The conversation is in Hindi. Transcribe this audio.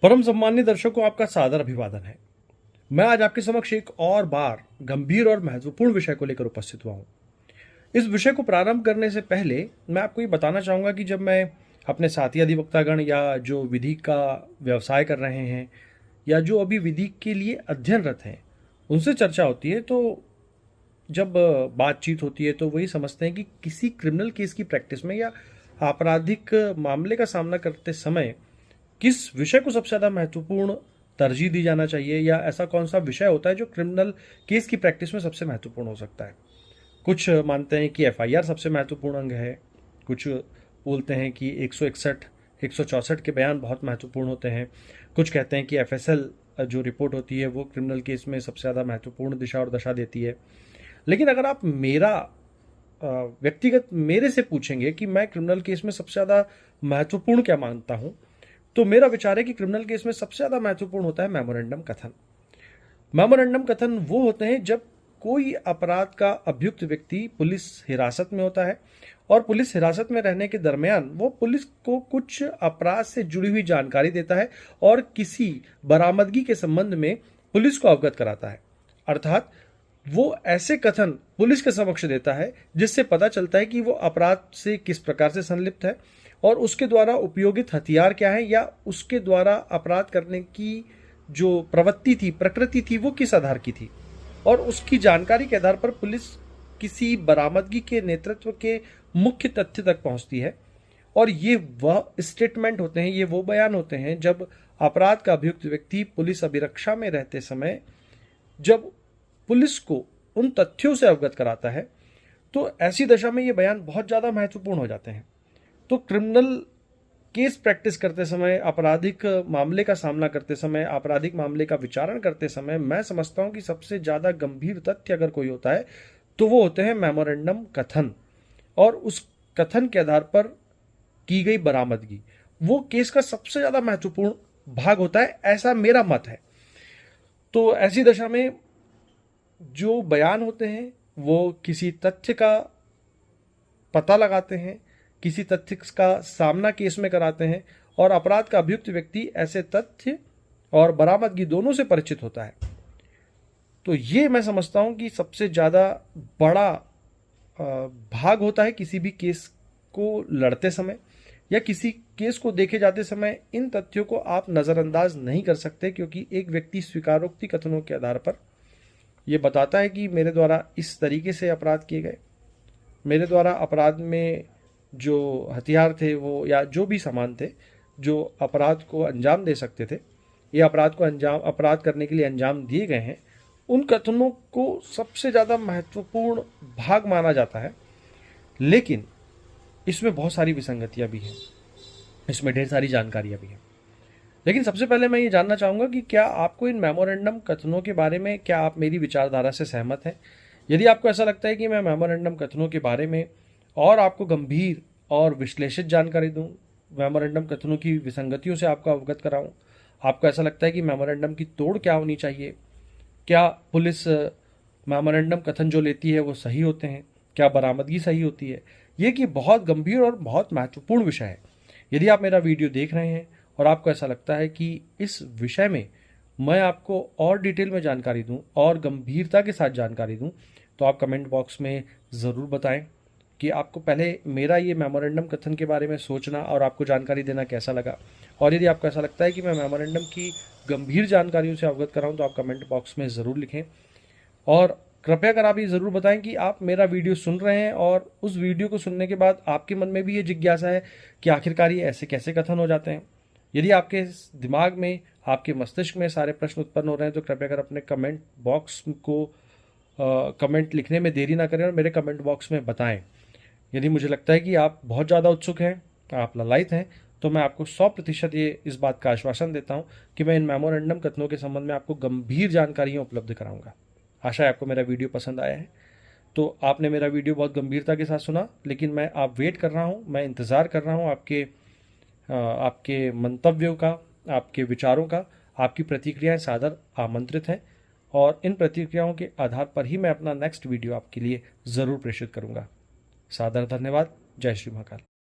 परम सम्मान्य दर्शकों, आपका सादर अभिवादन है। मैं आज आपके समक्ष एक और बार गंभीर और महत्वपूर्ण विषय को लेकर उपस्थित हुआ हूं। इस विषय को प्रारंभ करने से पहले मैं आपको ये बताना चाहूंगा कि जब मैं अपने साथी अधिवक्तागण या जो विधि का व्यवसाय कर रहे हैं या जो अभी विधि के लिए अध्ययनरत हैं, उनसे चर्चा होती है तो जब बातचीत होती है तो वही समझते हैं कि किसी क्रिमिनल केस की प्रैक्टिस में या आपराधिक मामले का सामना करते समय किस विषय को सबसे ज़्यादा महत्वपूर्ण तरजीह दी जाना चाहिए, या ऐसा कौन सा विषय होता है जो क्रिमिनल केस की प्रैक्टिस में सबसे महत्वपूर्ण हो सकता है। कुछ मानते हैं कि एफआईआर सबसे महत्वपूर्ण अंग है, कुछ बोलते हैं कि 161 164 के बयान बहुत महत्वपूर्ण होते हैं, कुछ कहते हैं कि एफएसएल जो रिपोर्ट होती है वो क्रिमिनल केस में सबसे ज़्यादा महत्वपूर्ण दिशा और दशा देती है। लेकिन अगर आप व्यक्तिगत मेरे से पूछेंगे कि मैं क्रिमिनल केस में सबसे ज़्यादा महत्वपूर्ण क्या मानता हूँ, तो मेरा विचार है कि क्रिमिनल केस में सबसे ज़्यादा महत्वपूर्ण होता है मेमोरेंडम कथन। मेमोरेंडम कथन वो होते हैं जब कोई अपराध का अभियुक्त व्यक्ति पुलिस हिरासत में होता है और पुलिस हिरासत में रहने के दरमियान वो पुलिस को कुछ अपराध से जुड़ी हुई जानकारी देता है और किसी बरामदगी के संबंध में पुलिस को अवगत कराता है। अर्थात वो ऐसे कथन पुलिस के समक्ष देता है जिससे पता चलता है कि वो अपराध से किस प्रकार से संलिप्त है और उसके द्वारा उपयोगित हथियार क्या है, या उसके द्वारा अपराध करने की जो प्रवृत्ति थी, प्रकृति थी, वो किस आधार की थी। और उसकी जानकारी के आधार पर पुलिस किसी बरामदगी के नेतृत्व के मुख्य तथ्य तक पहुंचती है। और ये वह स्टेटमेंट होते हैं, ये वो बयान होते हैं जब अपराध का अभियुक्त व्यक्ति पुलिस अभिरक्षा में रहते समय जब पुलिस को उन तथ्यों से अवगत कराता है, तो ऐसी दशा में ये बयान बहुत ज़्यादा महत्वपूर्ण हो जाते हैं। तो क्रिमिनल केस प्रैक्टिस करते समय, आपराधिक मामले का सामना करते समय, आपराधिक मामले का विचारण करते समय मैं समझता हूं कि सबसे ज़्यादा गंभीर तथ्य अगर कोई होता है तो वो होते हैं मेमोरेंडम कथन, और उस कथन के आधार पर की गई बरामदगी। वो केस का सबसे ज़्यादा महत्वपूर्ण भाग होता है, ऐसा मेरा मत है। तो ऐसी दशा में जो बयान होते हैं वो किसी तथ्य का पता लगाते हैं, किसी तथ्य का सामना केस में कराते हैं, और अपराध का अभियुक्त व्यक्ति ऐसे तथ्य और बरामदगी दोनों से परिचित होता है। तो ये मैं समझता हूं कि सबसे ज़्यादा बड़ा भाग होता है किसी भी केस को लड़ते समय या किसी केस को देखे जाते समय। इन तथ्यों को आप नज़रअंदाज नहीं कर सकते, क्योंकि एक व्यक्ति स्वीकारोक्ति कथनों के आधार पर यह बताता है कि मेरे द्वारा इस तरीके से अपराध किए गए, मेरे द्वारा अपराध में जो हथियार थे वो या जो भी सामान थे जो अपराध को अंजाम दे सकते थे, ये अपराध करने के लिए अंजाम दिए गए हैं, उन कथनों को सबसे ज़्यादा महत्वपूर्ण भाग माना जाता है। लेकिन इसमें बहुत सारी विसंगतियां भी हैं, इसमें ढेर सारी जानकारियां भी हैं। लेकिन सबसे पहले मैं ये जानना चाहूँगा कि क्या आपको इन मेमोरेंडम कथनों के बारे में, क्या आप मेरी विचारधारा से सहमत हैं? यदि आपको ऐसा लगता है कि मैं मेमोरेंडम कथनों के बारे में और आपको गंभीर और विश्लेषित जानकारी दूं, मेमोरेंडम कथनों की विसंगतियों से आपको अवगत कराऊं, आपको ऐसा लगता है कि मेमोरेंडम की तोड़ क्या होनी चाहिए, क्या पुलिस मेमोरेंडम कथन जो लेती है वो सही होते हैं, क्या बरामदगी सही होती है, ये कि बहुत गंभीर और बहुत महत्वपूर्ण विषय है। यदि आप मेरा वीडियो देख रहे हैं और आपको ऐसा लगता है कि इस विषय में मैं आपको और डिटेल में जानकारी दूं और गंभीरता के साथ जानकारी दूं, तो आप कमेंट बॉक्स में ज़रूर बताएं कि आपको पहले मेरा ये मेमोरेंडम कथन के बारे में सोचना और आपको जानकारी देना कैसा लगा। और यदि आपको ऐसा लगता है कि मैं मेमोरेंडम की गंभीर जानकारियों से अवगत कराऊं, तो आप कमेंट बॉक्स में ज़रूर लिखें। और कृपया कर आप ये ज़रूर बताएं कि आप मेरा वीडियो सुन रहे हैं और उस वीडियो को सुनने के बाद आपके मन में भी ये जिज्ञासा है कि आखिरकार ये ऐसे कैसे कथन हो जाते हैं। यदि आपके दिमाग में, आपके मस्तिष्क में सारे प्रश्न उत्पन्न हो रहे हैं, तो कृपया कर अपने कमेंट बॉक्स को कमेंट लिखने में देरी ना करें और मेरे कमेंट बॉक्स में बताएं। यदि मुझे लगता है कि आप बहुत ज़्यादा उत्सुक हैं, आप ललायत हैं, तो मैं आपको 100% ये इस बात का आश्वासन देता हूं कि मैं इन मेमोरेंडम कथनों के संबंध में आपको गंभीर जानकारियाँ उपलब्ध कराऊंगा। आशा है आपको मेरा वीडियो पसंद आया है। तो आपने मेरा वीडियो बहुत गंभीरता के साथ सुना, लेकिन मैं वेट कर रहा हूँ, मैं इंतज़ार कर रहा हूँ आपके मंतव्यों का, आपके विचारों का। आपकी प्रतिक्रियाएं सादर आमंत्रित हैं और इन प्रतिक्रियाओं के आधार पर ही मैं अपना नेक्स्ट वीडियो आपके लिए ज़रूर प्रेषित करूँगा। सादर धन्यवाद। जय श्री महाकाल।